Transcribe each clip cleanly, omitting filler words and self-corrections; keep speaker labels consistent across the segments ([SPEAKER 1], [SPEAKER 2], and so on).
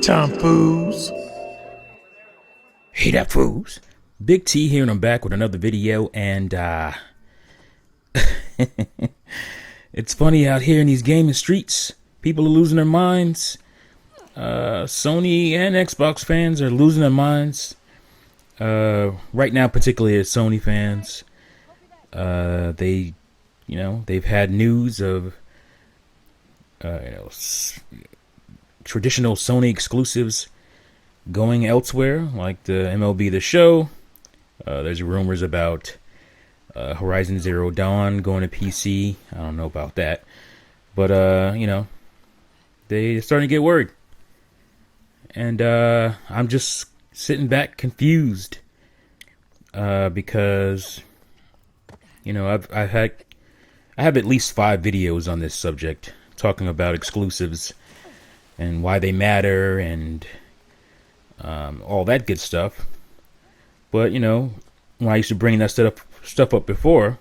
[SPEAKER 1] time, fools.
[SPEAKER 2] Hey that fools. Big T here and I'm back with another video and it's funny out here in these gaming streets. People are losing their minds. Sony and Xbox fans are losing their minds. Right now particularly as Sony fans. They've had news of traditional Sony exclusives going elsewhere, like the MLB The Show. There's rumors about Horizon Zero Dawn going to PC. I don't know about that. But, they're starting to get word. And I'm just sitting back confused. Because, I have at least 5 videos on this subject talking about exclusives and why they matter and all that good stuff. But, when I used to bring that stuff up before,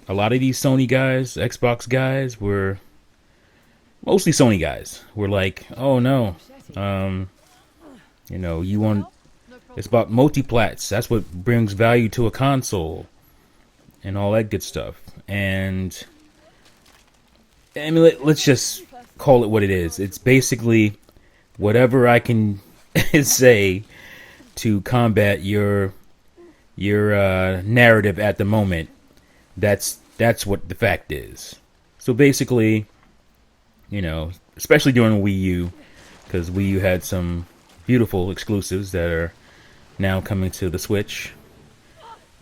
[SPEAKER 2] a lot of these Sony guys, Xbox guys, were mostly Sony guys. Were like, oh no, it's about multiplats. That's what brings value to a console and all that good stuff. And I mean, let's just call it what it is. It's basically whatever I can say to combat your narrative at the moment. That's what the fact is. So basically, especially during Wii U, because Wii U had some beautiful exclusives that are now coming to the Switch.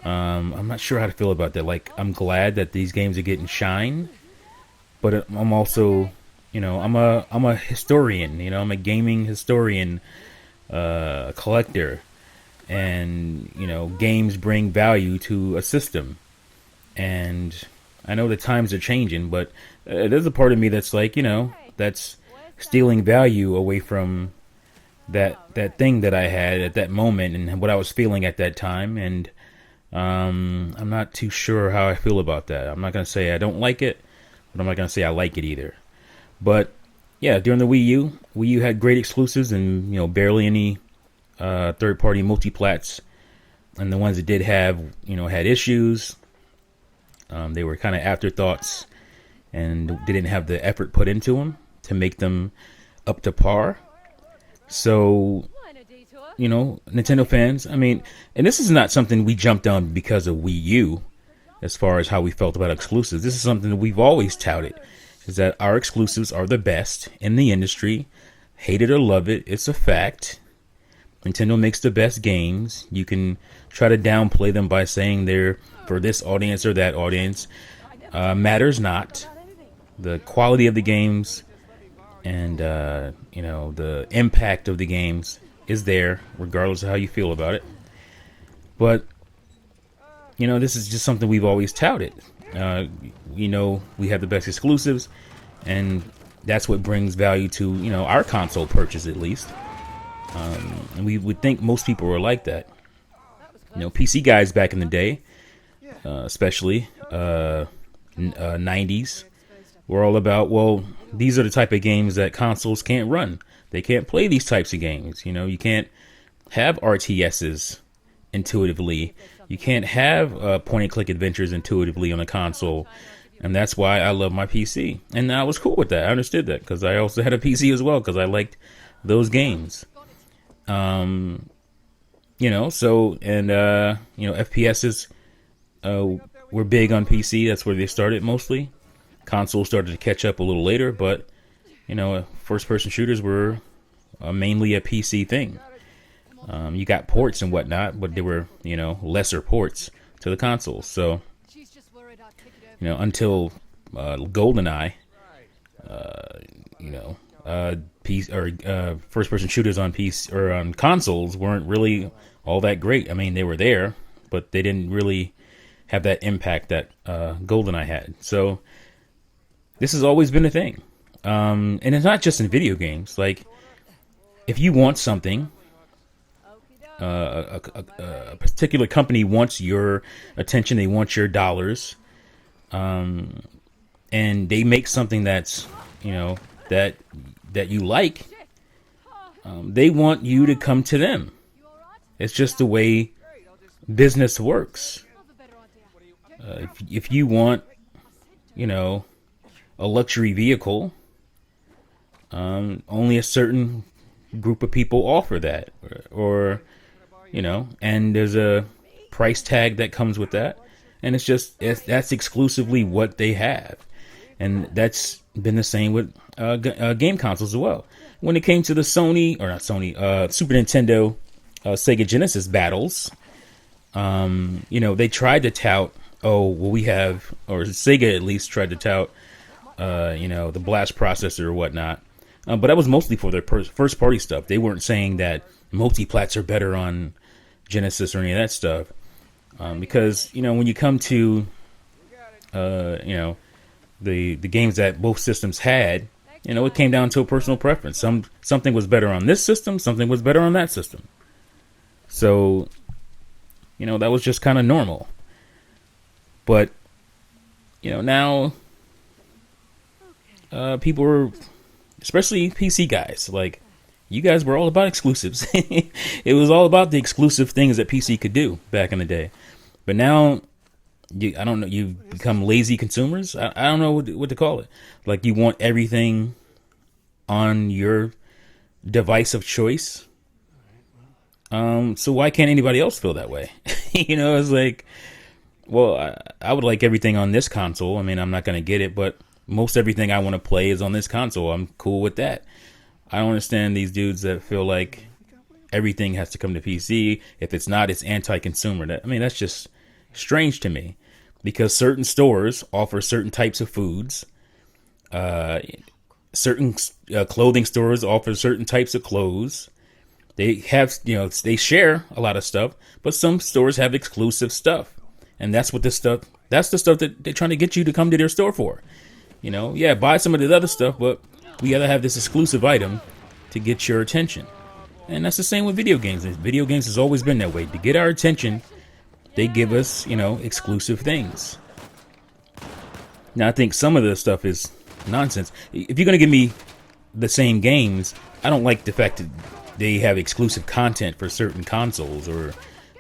[SPEAKER 2] I'm not sure how to feel about that. Like, I'm glad that these games are getting shine, but I'm also, I'm a historian. I'm a gaming historian, collector, and games bring value to a system. And I know the times are changing, but there's a part of me that's like, that's stealing value away from that thing that I had at that moment and what I was feeling at that time. And I'm not too sure how I feel about that. I'm not going to say I don't like it, but I'm not going to say I like it either. But yeah, during the Wii U had great exclusives and, barely any third-party multiplats. And the ones that did have, had issues. They were kind of afterthoughts and didn't have the effort put into them to make them up to par. So, Nintendo fans, I mean, and this is not something we jumped on because of Wii U, as far as how we felt about exclusives. This is something that we've always touted, is that our exclusives are the best in the industry. Hate it or love it, it's a fact. Nintendo makes the best games. You can try to downplay them by saying they're for this audience or that audience. Matters not. The quality of the games and, the impact of the games is there, regardless of how you feel about it. But, this is just something we've always touted. We have the best exclusives, and that's what brings value to, our console purchase, at least. And we would think most people were like that. PC guys back in the day, especially 90s, were all about, well, these are the type of games that consoles can't run. They can't play these types of games. You can't have RTSs intuitively. You can't have point-and-click adventures intuitively on a console. And that's why I love my PC. And I was cool with that. I understood that because I also had a PC as well because I liked those games. FPSs were big on PC. That's where they started mostly. Consoles started to catch up a little later, but first-person shooters were mainly a PC thing. You got ports and whatnot, but they were lesser ports to the consoles. So until GoldenEye, first-person shooters on PC or on consoles weren't really all that great. I mean, they were there, but they didn't really have that impact that GoldenEye had. So this has always been a thing, and it's not just in video games. Like, if you want something, a particular company wants your attention, they want your dollars, and they make something that's that you like, They want you to come to them. It's just the way business works. If you want, you know, a luxury vehicle, only a certain group of people offer that, or you know, and there's a price tag that comes with that, and that's exclusively what they have, and that's been the same with game consoles as well. When it came to the Super Nintendo, Sega Genesis battles, you know, they tried to tout, oh, well, we have, or Sega at least tried to tout, you know, the blast processor or whatnot. But that was mostly for their first party stuff. They weren't saying that multiplats are better on Genesis or any of that stuff. Because, you know, when you come to, you know, the games that both systems had, you know, it came down to a personal preference. Something was better on this system, something was better on that system. So, you know, that was just kind of normal. But, you know, now people are, especially PC guys, like, you guys were all about exclusives. It was all about the exclusive things that PC could do back in the day. But now, I don't know, you've become lazy consumers? I don't know what to call it. Like, you want everything on your device of choice. So why can't anybody else feel that way? You know, it's like, well, I would like everything on this console. I mean, I'm not going to get it, but most everything I want to play is on this console. I'm cool with that. I don't understand these dudes that feel like everything has to come to PC. If it's not, it's anti-consumer. That's just strange to me, because certain stores offer certain types of foods. Certain clothing stores offer certain types of clothes. They have, you know, they share a lot of stuff, but some stores have exclusive stuff. And that's the stuff that they're trying to get you to come to their store for. You know, yeah, buy some of the other stuff, but we gotta have this exclusive item to get your attention. And that's the same with video games. Video games has always been that way. To get our attention, they give us, you know, exclusive things. Now, I think some of the stuff is nonsense. If you're gonna give me the same games, I don't like the fact that they have exclusive content for certain consoles, or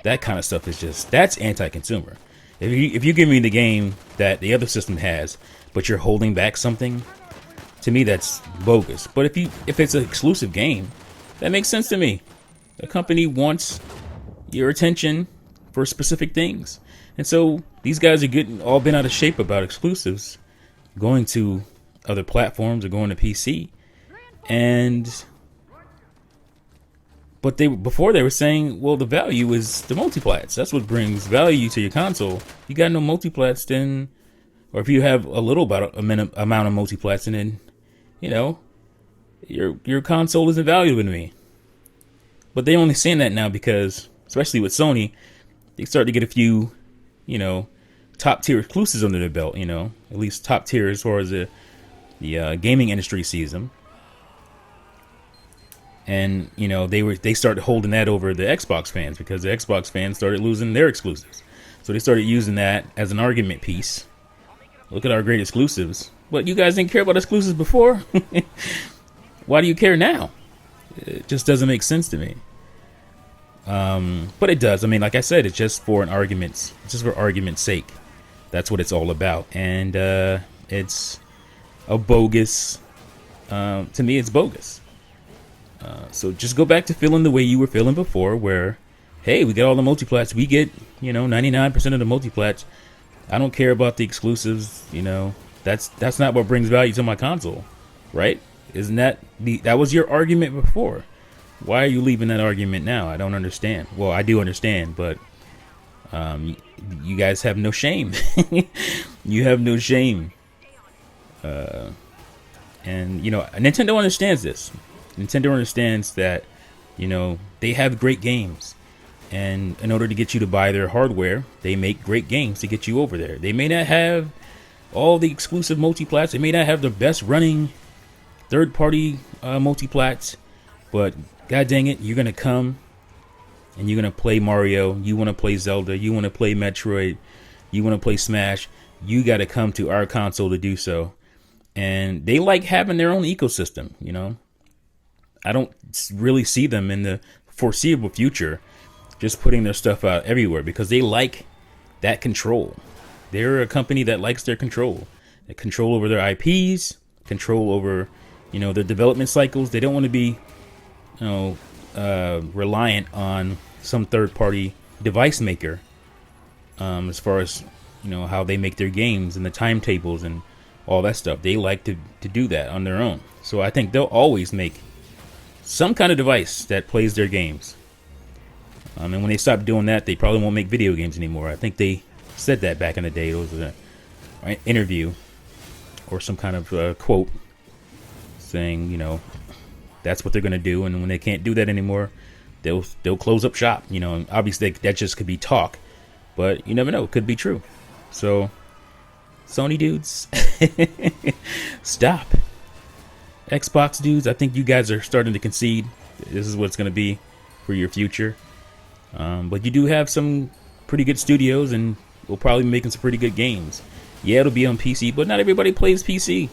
[SPEAKER 2] that kind of stuff that's anti-consumer. If you give me the game that the other system has, but you're holding back something, to me that's bogus. But if it's an exclusive game, that makes sense to me. The company wants your attention for specific things. And so these guys are all been out of shape about exclusives, going to other platforms or going to PC. But before they were saying, well, the value is the multiplats. That's what brings value to your console. You got no multiplats, then, or if you have a little amount of multiplats, and then, you know, your console isn't valuable to me. But they only saying that now because, especially with Sony, they start to get a few, you know, top tier exclusives under their belt. You know, at least top tier as far as the gaming industry sees them. And, you know, they started holding that over the Xbox fans, because the Xbox fans started losing their exclusives. So they started using that as an argument piece. Look at our great exclusives. But you guys didn't care about exclusives before? Why do you care now? It just doesn't make sense to me. But it does. I mean, like I said, it's just for argument's sake. That's what it's all about. And it's a bogus. To me, it's bogus. So just go back to feeling the way you were feeling before, where, hey, we get all the multiplats. We get, you know, 99% of the multiplats. I don't care about the exclusives. You know, that's not what brings value to my console, right? Isn't that was your argument before? Why are you leaving that argument now? I don't understand. Well, I do understand, but you guys have no shame. You have no shame. And, you know, Nintendo understands this. Nintendo understands that, you know, they have great games. And in order to get you to buy their hardware, they make great games to get you over there. They may not have all the exclusive multiplats. They may not have the best running third-party multiplats. But, god dang it, you're going to come and you're going to play Mario. You want to play Zelda. You want to play Metroid. You want to play Smash. You got to come to our console to do so. And they like having their own ecosystem, you know. I don't really see them in the foreseeable future just putting their stuff out everywhere because they like that control. They're a company that likes their control. They control over their IPs, control over, their development cycles. They don't want to be, reliant on some third-party device maker as far as, how they make their games and the timetables and all that stuff. They like to do that on their own. So I think they'll always make some kind of device that plays their games. And when they stop doing that, they probably won't make video games anymore. I think they said that back in the day. It was an interview or some kind of quote saying, that's what they're going to do. And when they can't do that anymore, they'll close up shop. And obviously that just could be talk, but you never know. It could be true. So Sony dudes, stop. Xbox dudes, I think you guys are starting to concede. This is what it's going to be for your future. But you do have some pretty good studios, and we'll probably be making some pretty good games. Yeah, it'll be on PC, but not everybody plays PC.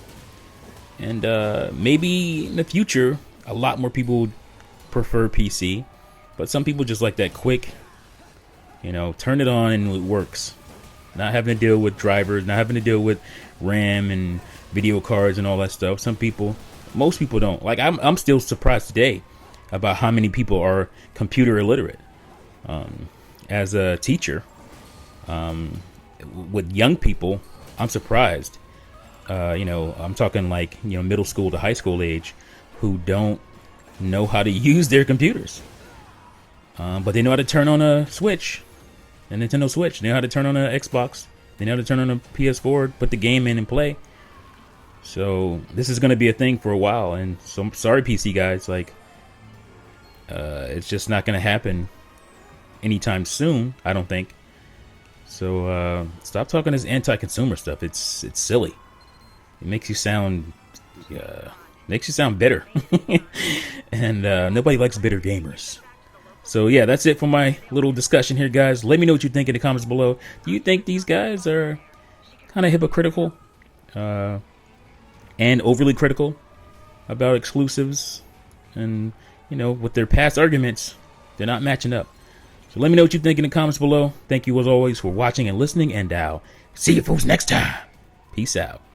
[SPEAKER 2] And maybe in the future, a lot more people prefer PC. But some people just like that quick, turn it on and it works. Not having to deal with drivers, not having to deal with RAM and video cards and all that stuff. Most people don't. Like, I'm still surprised today about how many people are computer illiterate. As a teacher, with young people, I'm surprised. I'm talking like, middle school to high school age, who don't know how to use their computers. But they know how to turn on a Switch, a Nintendo Switch. They know how to turn on an Xbox. They know how to turn on a PS4, put the game in and play. So this is going to be a thing for a while. And so I'm sorry, PC guys, like, it's just not going to happen anytime soon, I don't think. So stop talking this anti-consumer stuff. It's silly. It makes you sound bitter. And nobody likes bitter gamers. So yeah, that's it for my little discussion here, guys. Let me know what you think in the comments below. Do you think these guys are kind of hypocritical and overly critical about exclusives? And with their past arguments, they're not matching up. So let me know what you think in the comments below. Thank you as always for watching and listening, and I'll see you folks next time. Peace out.